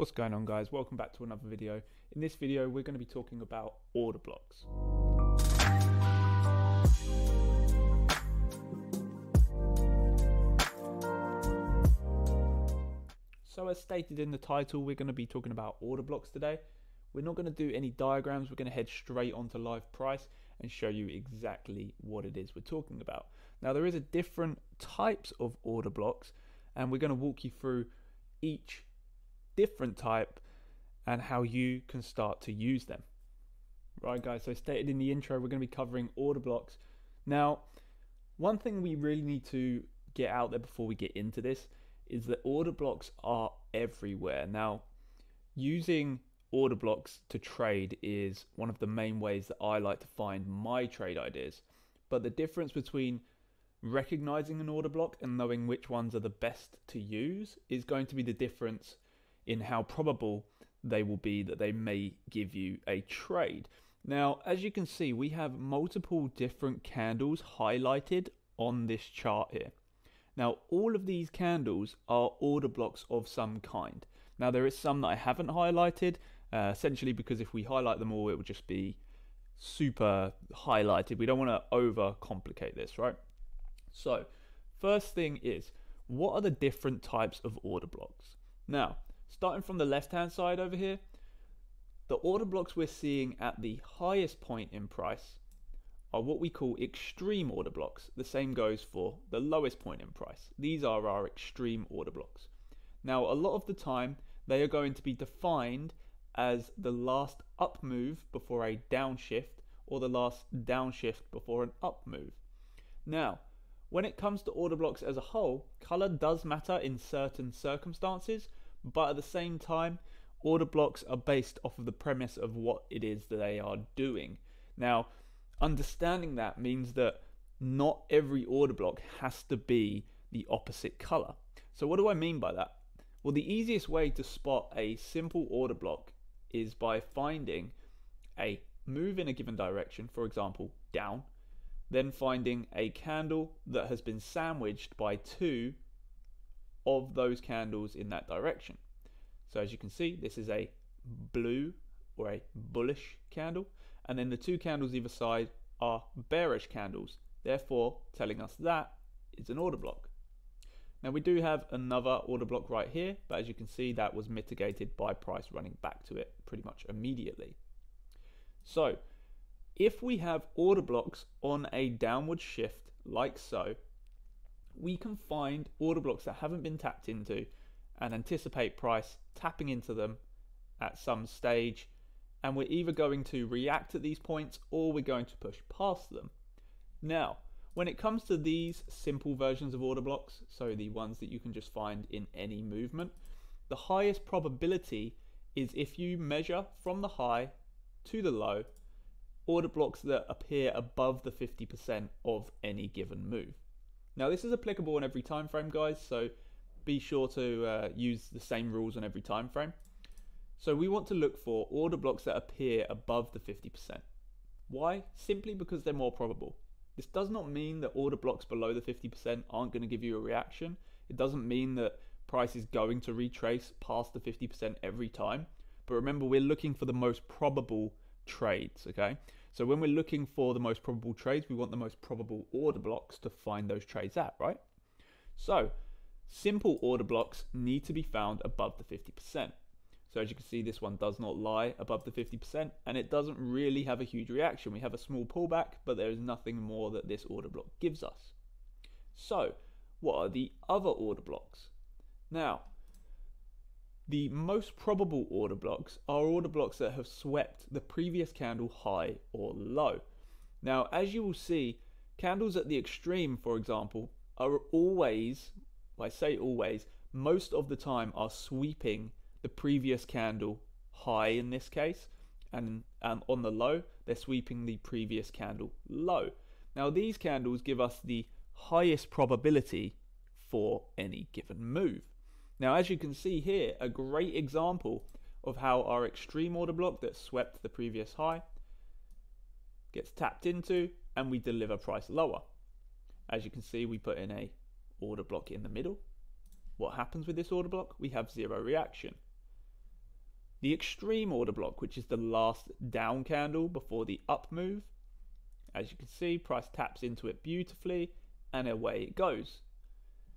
What's going on, guys? Welcome back to another video. In this video we're going to be talking about order blocks. So as stated in the title, we're going to be talking about order blocks today. We're not going to do any diagrams, we're going to head straight onto live price and show you exactly what it is we're talking about. Now there is a different types of order blocks and we're going to walk you through each different type and how you can start to use them. Right guys, so stated in the intro, we're going to be covering order blocks. Now, one thing we really need to get out there before we get into this is that order blocks are everywhere. Now, using order blocks to trade is one of the main ways that I like to find my trade ideas. But the difference between recognizing an order block and knowing which ones are the best to use is going to be the difference in how probable they will be that they may give you a trade. Now, as you can see, we have multiple different candles highlighted on this chart here. Now, all of these candles are order blocks of some kind. Now, there is some that I haven't highlighted, essentially because if we highlight them all, it will just be super highlighted. We don't want to overcomplicate this, right? So, first thing is, what are the different types of order blocks? Now, starting from the left-hand side over here, the order blocks we're seeing at the highest point in price are what we call extreme order blocks. The same goes for the lowest point in price. These are our extreme order blocks. Now, a lot of the time, they are going to be defined as the last up move before a downshift or the last downshift before an up move. Now, when it comes to order blocks as a whole, color does matter in certain circumstances, but at the same time, order blocks are based off of the premise of what it is that they are doing. Now, understanding that means that not every order block has to be the opposite color. So what do I mean by that? Well, the easiest way to spot a simple order block is by finding a move in a given direction, for example, down, then finding a candle that has been sandwiched by two of those candles in that direction. So as you can see, this is a blue or a bullish candle, and then the two candles either side are bearish candles, therefore telling us that is an order block. Now we do have another order block right here, but as you can see, that was mitigated by price running back to it pretty much immediately. So if we have order blocks on a downward shift like so, we can find order blocks that haven't been tapped into and anticipate price tapping into them at some stage, and we're either going to react at these points or we're going to push past them. Now, when it comes to these simple versions of order blocks, so the ones that you can just find in any movement, the highest probability is if you measure from the high to the low, order blocks that appear above the 50% of any given move. Now this is applicable on every time frame, guys, so be sure to use the same rules on every time frame. So we want to look for order blocks that appear above the 50%. Why? Simply because they're more probable. This does not mean that order blocks below the 50% aren't going to give you a reaction. It doesn't mean that price is going to retrace past the 50% every time. But remember, we're looking for the most probable trades, okay? So when we're looking for the most probable trades, we want the most probable order blocks to find those trades at, right? So simple order blocks need to be found above the 50%. So as you can see, this one does not lie above the 50% and it doesn't really have a huge reaction. We have a small pullback, but there is nothing more that this order block gives us. So what are the other order blocks? Now, the most probable order blocks are order blocks that have swept the previous candle high or low. Now, as you will see, candles at the extreme, for example, are always, I say always, most of the time are sweeping the previous candle high in this case, and on the low, they're sweeping the previous candle low. Now, these candles give us the highest probability for any given move. Now, as you can see here, a great example of how our extreme order block that swept the previous high gets tapped into and we deliver price lower. As you can see, we put in a order block in the middle. What happens with this order block? We have zero reaction. the extreme order block, which is the last down candle before the up move. As you can see, price taps into it beautifully and away it goes.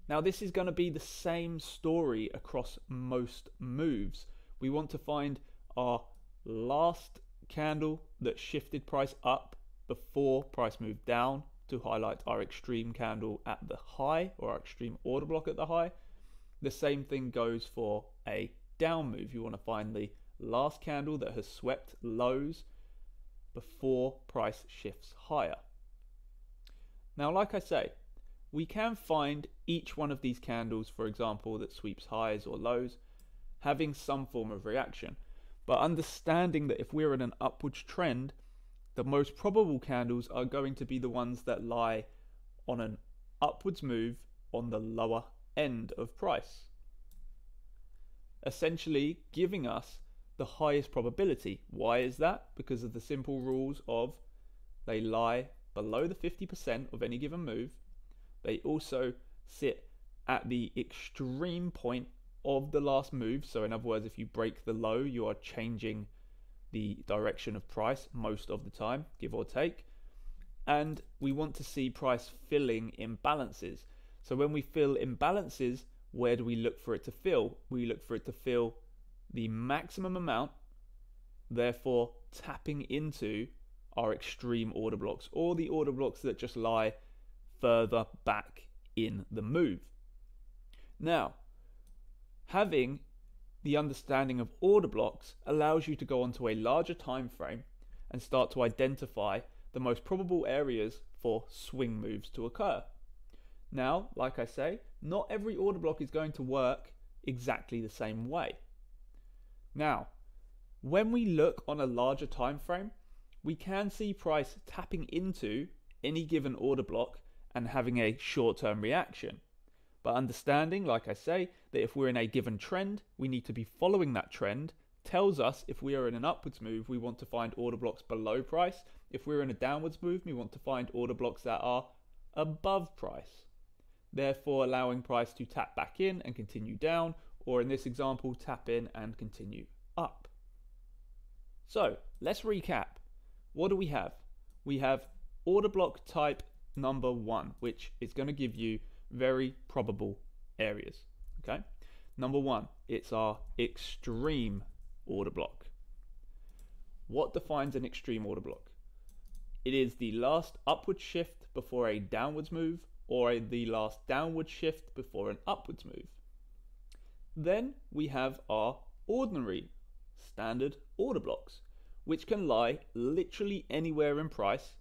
Now this is going to be the same story across most moves. We want to find our last candle that shifted price up before price moved down to highlight our extreme candle at the high, or our extreme order block at the high. The same thing goes for a down move. You want to find the last candle that has swept lows before price shifts higher. Now, like I say, we can find each one of these candles, for example, that sweeps highs or lows, having some form of reaction. But understanding that if we're in an upwards trend, the most probable candles are going to be the ones that lie on an upwards move on the lower end of price, essentially giving us the highest probability. Why is that? Because of the simple rules of they lie below the 50% of any given move. They also sit at the extreme point of the last move. So in other words, if you break the low, you are changing the direction of price most of the time, give or take. And we want to see price filling imbalances. So when we fill imbalances, where do we look for it to fill? We look for it to fill the maximum amount, therefore tapping into our extreme order blocks, or the order blocks that just lie further back in the move. Now, having the understanding of order blocks allows you to go onto a larger time frame and start to identify the most probable areas for swing moves to occur. Now, like I say, not every order block is going to work exactly the same way. Now, when we look on a larger time frame, we can see price tapping into any given order block and having a short-term reaction. But understanding, like I say, that if we're in a given trend, we need to be following that trend, tells us if we are in an upwards move, we want to find order blocks below price. If we're in a downwards move, we want to find order blocks that are above price, therefore allowing price to tap back in and continue down, or in this example, tap in and continue up. So let's recap. What do we have? We have order block type number 1, which is going to give you very probable areas. Okay, number 1, it's our extreme order block. What defines an extreme order block? It is the last upward shift before a downwards move, or the last downward shift before an upwards move. Then we have our ordinary standard order blocks, which can lie literally anywhere in price,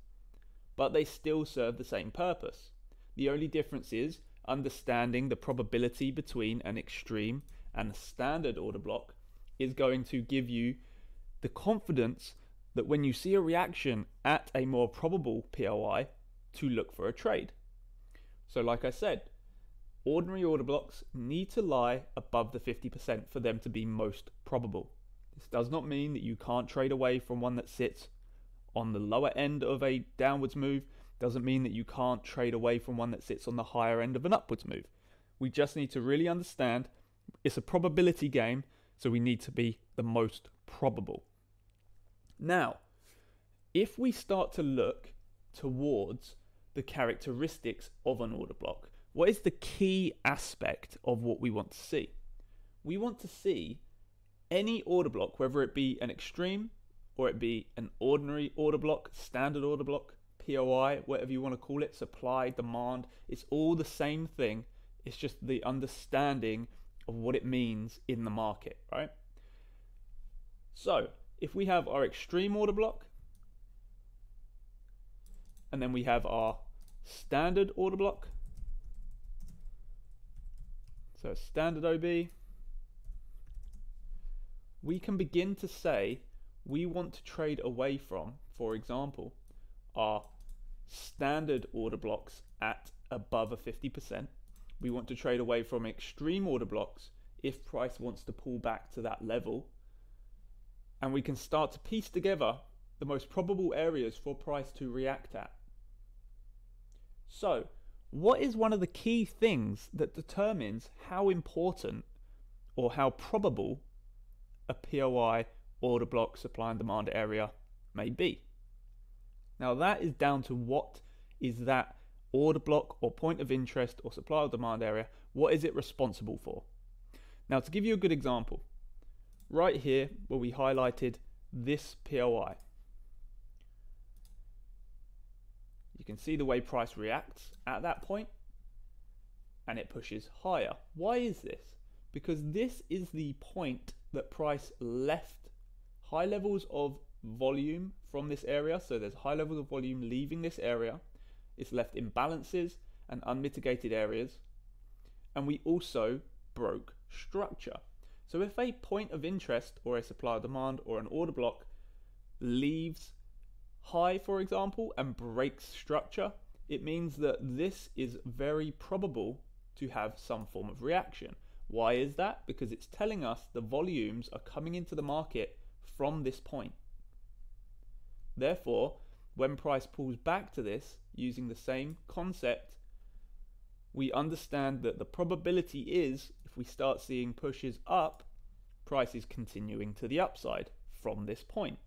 but they still serve the same purpose. The only difference is understanding the probability between an extreme and a standard order block is going to give you the confidence that when you see a reaction at a more probable POI, to look for a trade. So like I said, ordinary order blocks need to lie above the 50% for them to be most probable. This does not mean that you can't trade away from one that sits on the lower end of a downwards move. Doesn't mean that you can't trade away from one that sits on the higher end of an upwards move. We just need to really understand it's a probability game, so we need to be the most probable. Now, if we start to look towards the characteristics of an order block, what is the key aspect of what we want to see? We want to see any order block, whether it be an extreme or it be an ordinary order block, standard order block, POI, whatever you want to call it, supply, demand, it's all the same thing. It's just the understanding of what it means in the market, right? So if we have our extreme order block, and then we have our standard order block, so standard OB, we can begin to say we want to trade away from, for example, our standard order blocks at above a 50%. We want to trade away from extreme order blocks if price wants to pull back to that level. And we can start to piece together the most probable areas for price to react at. So, what is one of the key things that determines how important or how probable a POI order block supply and demand area may be. Now that is down to what is that order block or point of interest or supply or demand area, what is it responsible for? Now to give you a good example, right here where we highlighted this POI, you can see the way price reacts at that point and it pushes higher. Why is this? Because this is the point that price left high levels of volume from this area. So there's high levels of volume leaving this area. It's left imbalances and unmitigated areas. And we also broke structure. So if a point of interest or a supply or demand or an order block leaves high, for example, and breaks structure, it means that this is very probable to have some form of reaction. Why is that? Because it's telling us the volumes are coming into the market from this point. Therefore, when price pulls back to this, using the same concept, we understand that the probability is, if we start seeing pushes up, price is continuing to the upside from this point.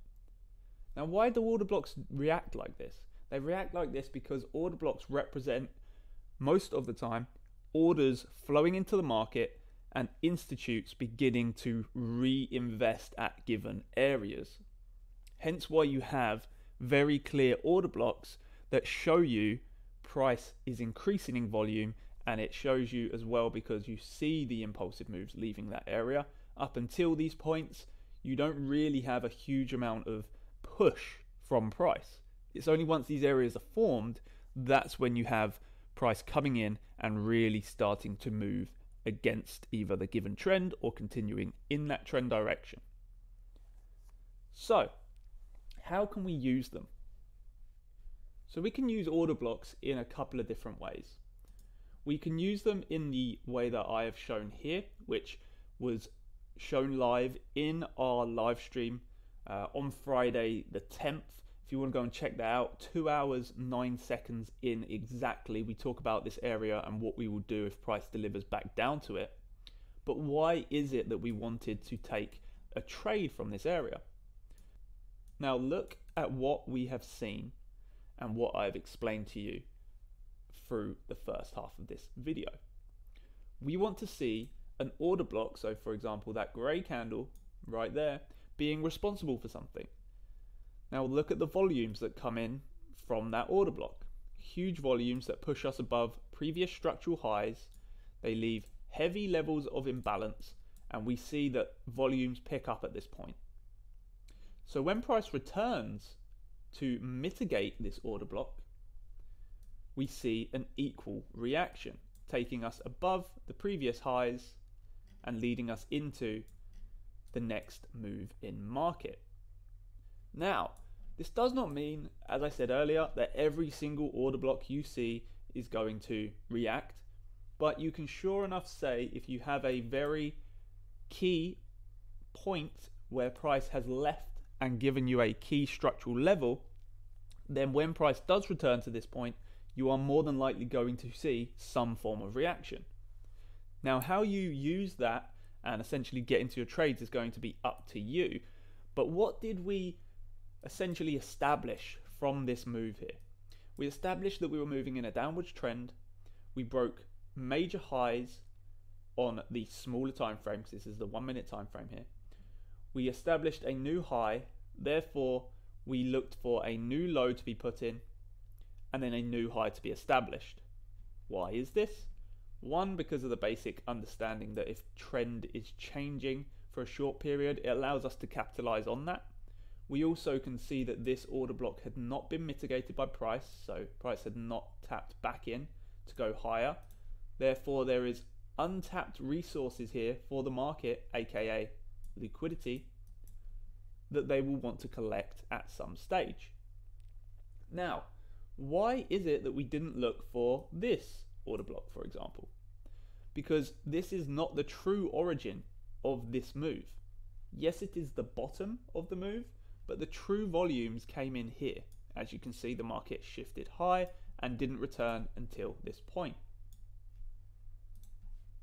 Now, why do order blocks react like this? They react like this because order blocks represent, most of the time, orders flowing into the market and institutes beginning to reinvest at given areas. Hence why you have very clear order blocks that show you price is increasing in volume, and it shows you as well because you see the impulsive moves leaving that area. Up until these points, you don't really have a huge amount of push from price. It's only once these areas are formed, that's when you have price coming in and really starting to move against either the given trend or continuing in that trend direction. So, how can we use them? So we can use order blocks in a couple of different ways. We can use them in the way that I have shown here, which was shown live in our live stream on Friday the 10th. If you want to go and check that out, 2 hours 9 seconds in exactly, we talk about this area and what we will do if price delivers back down to it. But why is it that we wanted to take a trade from this area? Now look at what we have seen and what I've explained to you through the first half of this video. We want to see an order block, so for example that grey candle right there, being responsible for something. Now look at the volumes that come in from that order block. Huge volumes that push us above previous structural highs. They leave heavy levels of imbalance, and we see that volumes pick up at this point. So when price returns to mitigate this order block, we see an equal reaction, taking us above the previous highs and leading us into the next move in market. Now, this does not mean, as I said earlier, that every single order block you see is going to react, but you can sure enough say if you have a very key point where price has left and given you a key structural level, then when price does return to this point, you are more than likely going to see some form of reaction. Now, how you use that and essentially get into your trades is going to be up to you. But what did we essentially establish from this move here? We established that we were moving in a downwards trend. We broke major highs on the smaller time frames. This is the 1 minute time frame here. We established a new high, therefore we looked for a new low to be put in and then a new high to be established. Why is this? One, because of the basic understanding that if trend is changing for a short period, it allows us to capitalize on that. We also can see that this order block had not been mitigated by price, so price had not tapped back in to go higher. Therefore, there is untapped resources here for the market, aka liquidity, that they will want to collect at some stage. Now, why is it that we didn't look for this order block, for example? Because this is not the true origin of this move. Yes, it is the bottom of the move, but the true volumes came in here. As you can see, the market shifted high and didn't return until this point.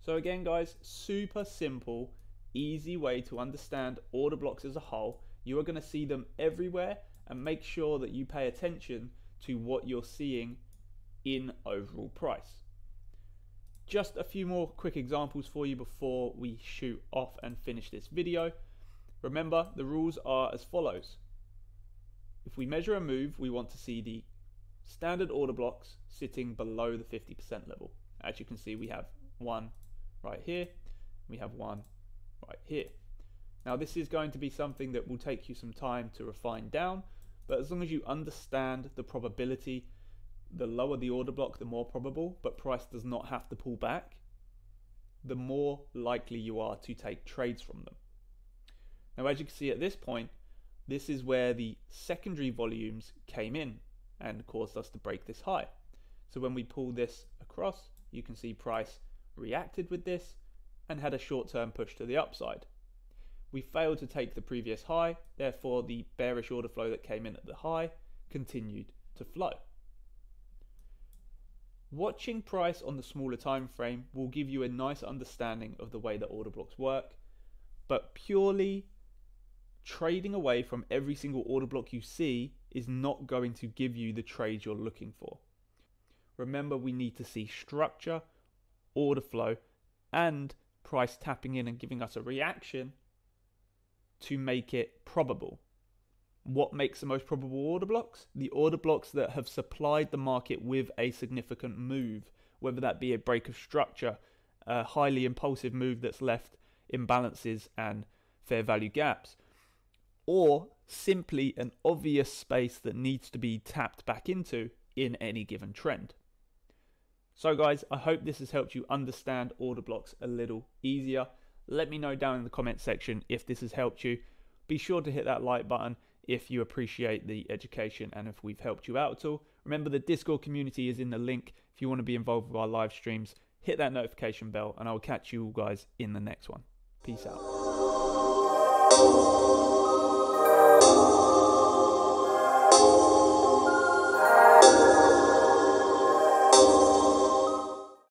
So again, guys, super simple easy way to understand order blocks as a whole. You are going to see them everywhere, and make sure that you pay attention to what you're seeing in overall price. Just a few more quick examples for you before we shoot off and finish this video. Remember, the rules are as follows. If we measure a move, we want to see the standard order blocks sitting below the 50% level. As you can see, we have one right here, we have one right here. Now this is going to be something that will take you some time to refine down, but as long as you understand the probability, the lower the order block, the more probable, but price does not have to pull back, the more likely you are to take trades from them. Now as you can see at this point, this is where the secondary volumes came in and caused us to break this high. So when we pull this across, you can see price reacted with this and had a short-term push to the upside. We failed to take the previous high, therefore the bearish order flow that came in at the high continued to flow. Watching price on the smaller time frame will give you a nice understanding of the way that order blocks work, but purely trading away from every single order block you see is not going to give you the trades you're looking for. Remember, we need to see structure, order flow, and price tapping in and giving us a reaction to make it probable. What makes the most probable order blocks? The order blocks that have supplied the market with a significant move, whether that be a break of structure, a highly impulsive move that's left imbalances and fair value gaps, or simply an obvious space that needs to be tapped back into in any given trend. So guys, I hope this has helped you understand order blocks a little easier. Let me know down in the comment section if this has helped you. Be sure to hit that like button if you appreciate the education and if we've helped you out at all. Remember, the Discord community is in the link if you want to be involved with our live streams. Hit that notification bell and I will catch you all guys in the next one. Peace out.